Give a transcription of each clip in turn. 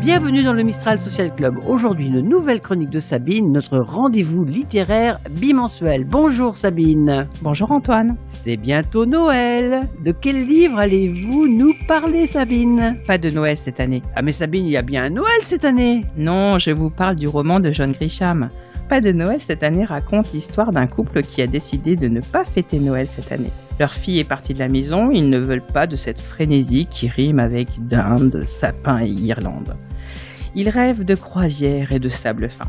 Bienvenue dans le Mistral Social Club. Aujourd'hui, une nouvelle chronique de Sabine, notre rendez-vous littéraire bimensuel. Bonjour Sabine. Bonjour Antoine. C'est bientôt Noël. De quel livre allez-vous nous parler, Sabine? Pas de Noël cette année. Ah mais Sabine, il y a bien un Noël cette année. Non, je vous parle du roman de John Grisham. Pas de Noël cette année raconte l'histoire d'un couple qui a décidé de ne pas fêter Noël cette année. Leur fille est partie de la maison, ils ne veulent pas de cette frénésie qui rime avec dinde, sapin et Irlande. Ils rêvent de croisière et de sable fin.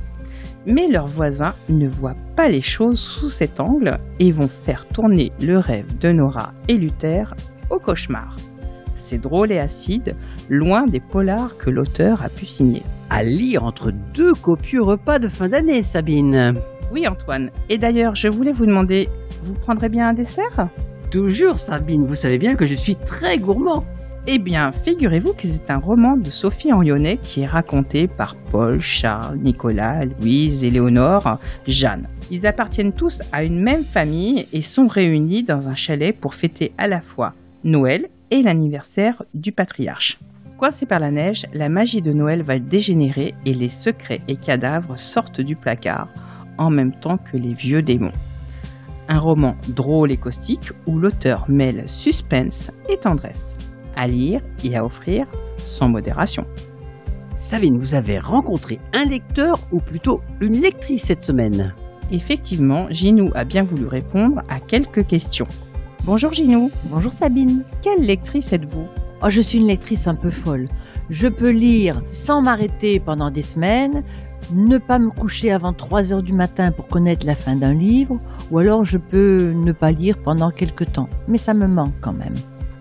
Mais leurs voisins ne voient pas les choses sous cet angle et vont faire tourner le rêve de Nora et Luther au cauchemar. C'est drôle et acide, loin des polars que l'auteur a pu signer. À lire entre deux copieux repas de fin d'année, Sabine. Oui Antoine, et d'ailleurs je voulais vous demander, vous prendrez bien un dessert ? Toujours Sabine, vous savez bien que je suis très gourmand. Eh bien, figurez-vous que c'est un roman de Sophie Henlionnet qui est raconté par Paul, Charles, Nicolas, Louise, Éléonore, Jeanne. Ils appartiennent tous à une même famille et sont réunis dans un chalet pour fêter à la fois Noël et l'anniversaire du patriarche. Coincés par la neige, la magie de Noël va dégénérer et les secrets et cadavres sortent du placard en même temps que les vieux démons. Un roman drôle et caustique où l'auteur mêle suspense et tendresse. À lire et à offrir sans modération. Sabine, vous avez rencontré un lecteur ou plutôt une lectrice cette semaine? Effectivement, Ginou a bien voulu répondre à quelques questions. Bonjour Ginou. Bonjour Sabine. Quelle lectrice êtes-vous? Oh, je suis une lectrice un peu folle. Je peux lire sans m'arrêter pendant des semaines, ne pas me coucher avant 3 heures du matin pour connaître la fin d'un livre, ou alors je peux ne pas lire pendant quelques temps. Mais ça me manque quand même.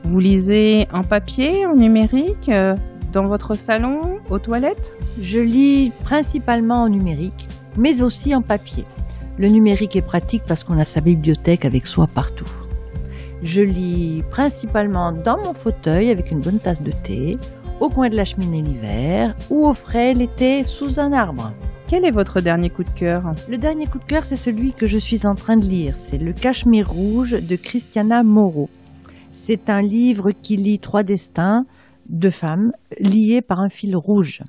Vous lisez en papier, en numérique, dans votre salon, aux toilettes? Je lis principalement en numérique, mais aussi en papier. Le numérique est pratique parce qu'on a sa bibliothèque avec soi partout. Je lis principalement dans mon fauteuil avec une bonne tasse de thé, au coin de la cheminée l'hiver ou au frais l'été sous un arbre. Quel est votre dernier coup de cœur? Le dernier coup de cœur, c'est celui que je suis en train de lire. C'est Le Cachemire rouge de Christiana Moreau. C'est un livre qui lie 3 destins de femmes liés par un fil rouge.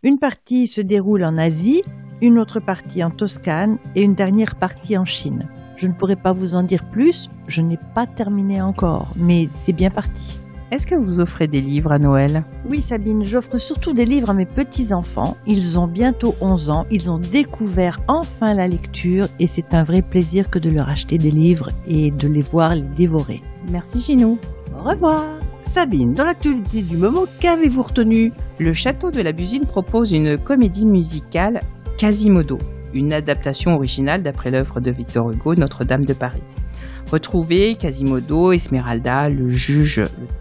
Une partie se déroule en Asie, une autre partie en Toscane et une dernière partie en Chine. Je ne pourrais pas vous en dire plus, je n'ai pas terminé encore, mais c'est bien parti. Est-ce que vous offrez des livres à Noël? Oui Sabine, j'offre surtout des livres à mes petits-enfants. Ils ont bientôt 11 ans, ils ont découvert enfin la lecture et c'est un vrai plaisir que de leur acheter des livres et de les voir les dévorer. Merci Ginou. Au revoir. Sabine, dans l'actualité du moment, qu'avez-vous retenu? Le Château de la Busine propose une comédie musicale Quasimodo, une adaptation originale d'après l'œuvre de Victor Hugo, Notre-Dame de Paris. Retrouvez Quasimodo, Esmeralda, le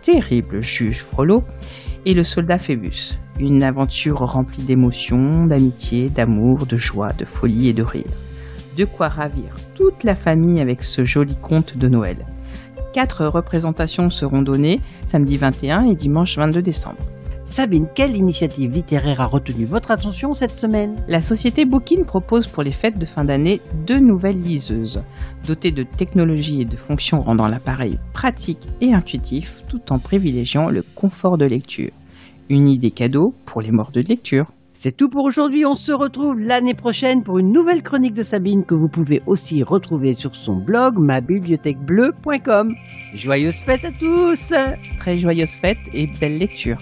terrible juge Frollo et le soldat Phébus. Une aventure remplie d'émotions, d'amitié, d'amour, de joie, de folie et de rire. De quoi ravir toute la famille avec ce joli conte de Noël. 4 représentations seront données samedi 21 et dimanche 22 décembre. Sabine, quelle initiative littéraire a retenu votre attention cette semaine? La société Bookin propose pour les fêtes de fin d'année 2 nouvelles liseuses, dotées de technologies et de fonctions rendant l'appareil pratique et intuitif, tout en privilégiant le confort de lecture. Une idée cadeau pour les morts de lecture. C'est tout pour aujourd'hui, on se retrouve l'année prochaine pour une nouvelle chronique de Sabine que vous pouvez aussi retrouver sur son blog mabibliothèquebleu.com. Joyeuses fêtes à tous! Très joyeuses fêtes et belle lecture!